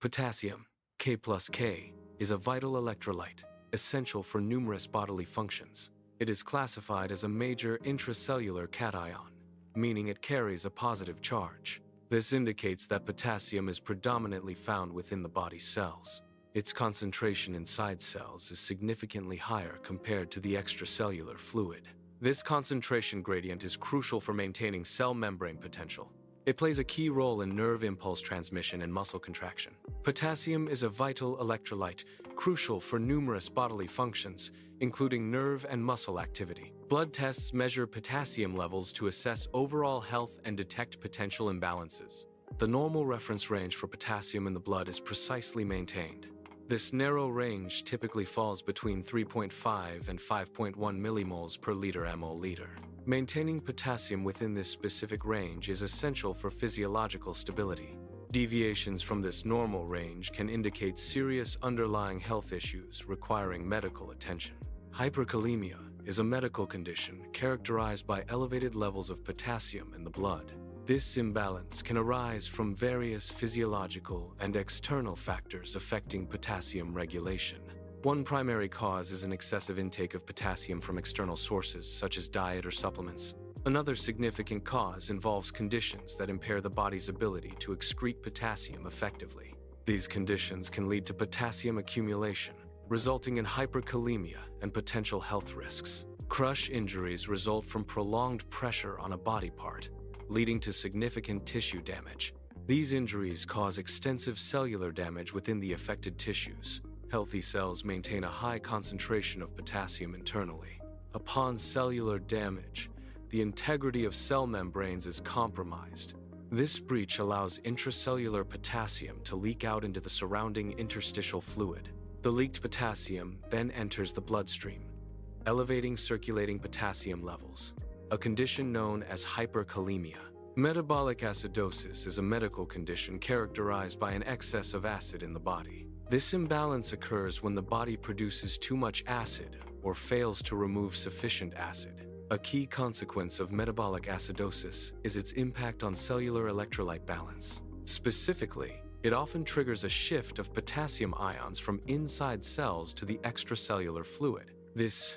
Potassium, K plus K, is a vital electrolyte, essential for numerous bodily functions. It is classified as a major intracellular cation, meaning it carries a positive charge. This indicates that potassium is predominantly found within the body's cells. Its concentration inside cells is significantly higher compared to the extracellular fluid. This concentration gradient is crucial for maintaining cell membrane potential. It plays a key role in nerve impulse transmission and muscle contraction. Potassium is a vital electrolyte, crucial for numerous bodily functions, including nerve and muscle activity. Blood tests measure potassium levels to assess overall health and detect potential imbalances. The normal reference range for potassium in the blood is precisely maintained. This narrow range typically falls between 3.5 and 5.1 millimoles per liter ml. Maintaining potassium within this specific range is essential for physiological stability. Deviations from this normal range can indicate serious underlying health issues requiring medical attention. Hyperkalemia is a medical condition characterized by elevated levels of potassium in the blood. This imbalance can arise from various physiological and external factors affecting potassium regulation. One primary cause is an excessive intake of potassium from external sources, such as diet or supplements. Another significant cause involves conditions that impair the body's ability to excrete potassium effectively. These conditions can lead to potassium accumulation, resulting in hyperkalemia and potential health risks. Crush injuries result from prolonged pressure on a body part, leading to significant tissue damage. These injuries cause extensive cellular damage within the affected tissues. Healthy cells maintain a high concentration of potassium internally. Upon cellular damage, the integrity of cell membranes is compromised. This breach allows intracellular potassium to leak out into the surrounding interstitial fluid. The leaked potassium then enters the bloodstream, elevating circulating potassium levels, a condition known as hyperkalemia. Metabolic acidosis is a medical condition characterized by an excess of acid in the body. This imbalance occurs when the body produces too much acid or fails to remove sufficient acid. A key consequence of metabolic acidosis is its impact on cellular electrolyte balance. Specifically, it often triggers a shift of potassium ions from inside cells to the extracellular fluid. This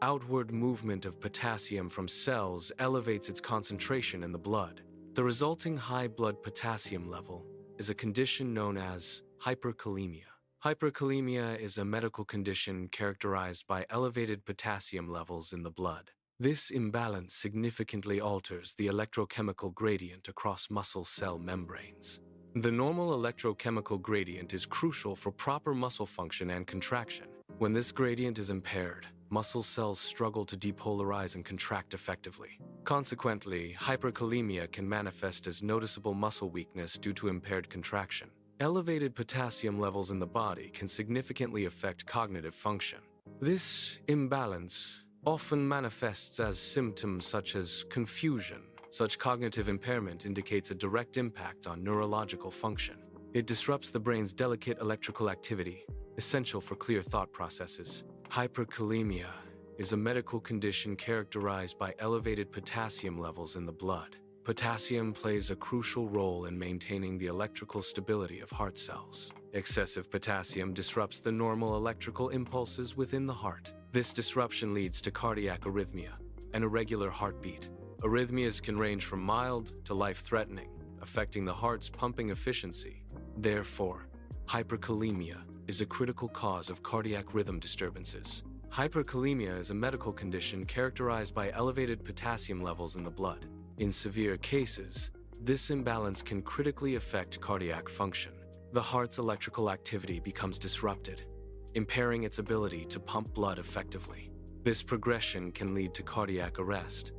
outward movement of potassium from cells elevates its concentration in the blood. The resulting high blood potassium level is a condition known as hyperkalemia. Hyperkalemia is a medical condition characterized by elevated potassium levels in the blood. This imbalance significantly alters the electrochemical gradient across muscle cell membranes. The normal electrochemical gradient is crucial for proper muscle function and contraction. When this gradient is impaired, muscle cells struggle to depolarize and contract effectively. Consequently, hyperkalemia can manifest as noticeable muscle weakness due to impaired contraction. Elevated potassium levels in the body can significantly affect cognitive function. This imbalance often manifests as symptoms such as confusion. Such cognitive impairment indicates a direct impact on neurological function. It disrupts the brain's delicate electrical activity, essential for clear thought processes. Hyperkalemia is a medical condition characterized by elevated potassium levels in the blood. Potassium plays a crucial role in maintaining the electrical stability of heart cells. Excessive potassium disrupts the normal electrical impulses within the heart. This disruption leads to cardiac arrhythmia, an irregular heartbeat. Arrhythmias can range from mild to life-threatening, affecting the heart's pumping efficiency. Therefore, hyperkalemia is a critical cause of cardiac rhythm disturbances. Hyperkalemia is a medical condition characterized by elevated potassium levels in the blood. In severe cases, this imbalance can critically affect cardiac function. The heart's electrical activity becomes disrupted, impairing its ability to pump blood effectively. This progression can lead to cardiac arrest,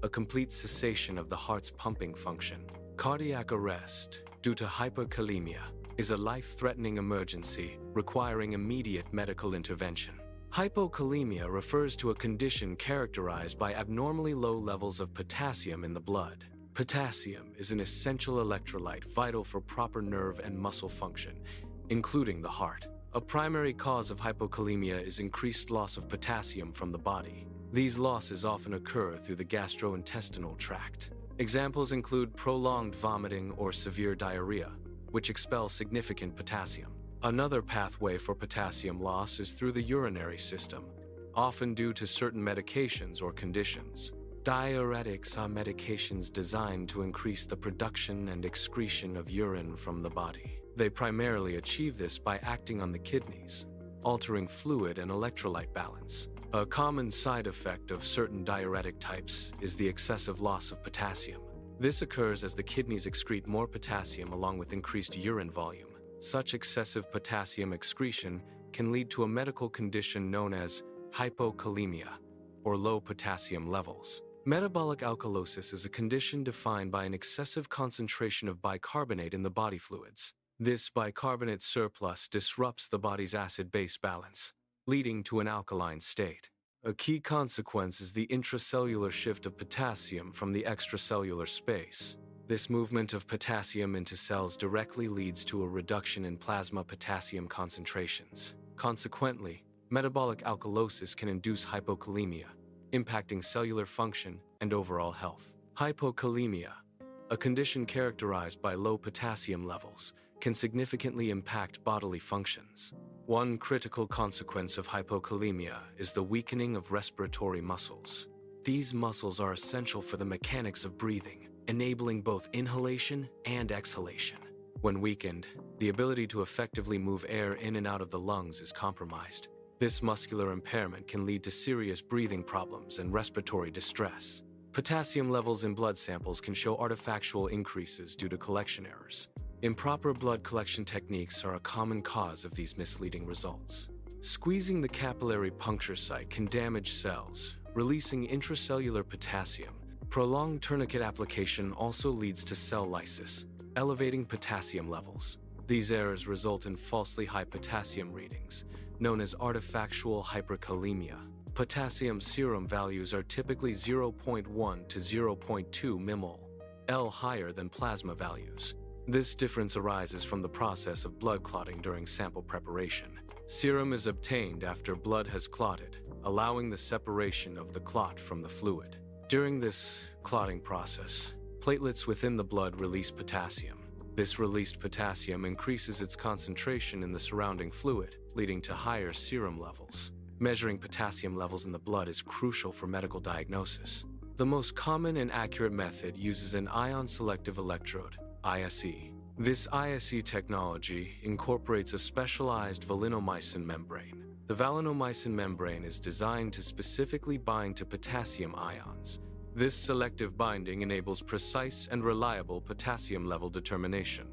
a complete cessation of the heart's pumping function. Cardiac arrest, due to hyperkalemia, is a life-threatening emergency requiring immediate medical intervention. Hypokalemia refers to a condition characterized by abnormally low levels of potassium in the blood. Potassium is an essential electrolyte vital for proper nerve and muscle function, including the heart. A primary cause of hypokalemia is increased loss of potassium from the body. These losses often occur through the gastrointestinal tract. Examples include prolonged vomiting or severe diarrhea. which expels significant potassium. Another pathway for potassium loss is through the urinary system, often due to certain medications or conditions. Diuretics are medications designed to increase the production and excretion of urine from the body. They primarily achieve this by acting on the kidneys, altering fluid and electrolyte balance. A common side effect of certain diuretic types is the excessive loss of potassium. This occurs as the kidneys excrete more potassium along with increased urine volume. Such excessive potassium excretion can lead to a medical condition known as hypokalemia, or low potassium levels. Metabolic alkalosis is a condition defined by an excessive concentration of bicarbonate in the body fluids. This bicarbonate surplus disrupts the body's acid-base balance, leading to an alkaline state. A key consequence is the intracellular shift of potassium from the extracellular space. This movement of potassium into cells directly leads to a reduction in plasma potassium concentrations. Consequently, metabolic alkalosis can induce hypokalemia, impacting cellular function and overall health. Hypokalemia, a condition characterized by low potassium levels, can significantly impact bodily functions. One critical consequence of hypokalemia is the weakening of respiratory muscles. These muscles are essential for the mechanics of breathing, enabling both inhalation and exhalation. When weakened, the ability to effectively move air in and out of the lungs is compromised. This muscular impairment can lead to serious breathing problems and respiratory distress. Potassium levels in blood samples can show artifactual increases due to collection errors. Improper blood collection techniques are a common cause of these misleading results. Squeezing the capillary puncture site can damage cells, releasing intracellular potassium. Prolonged tourniquet application also leads to cell lysis, elevating potassium levels. These errors result in falsely high potassium readings, known as artifactual hyperkalemia. Potassium serum values are typically 0.1 to 0.2 mmol/L higher than plasma values. This difference arises from the process of blood clotting during sample preparation. Serum is obtained after blood has clotted, allowing the separation of the clot from the fluid. During this clotting process, platelets within the blood release potassium. This released potassium increases its concentration in the surrounding fluid, leading to higher serum levels. Measuring potassium levels in the blood is crucial for medical diagnosis. The most common and accurate method uses an ion-selective electrode, ISE. This ISE technology incorporates a specialized valinomycin membrane. The valinomycin membrane is designed to specifically bind to potassium ions. This selective binding enables precise and reliable potassium level determination.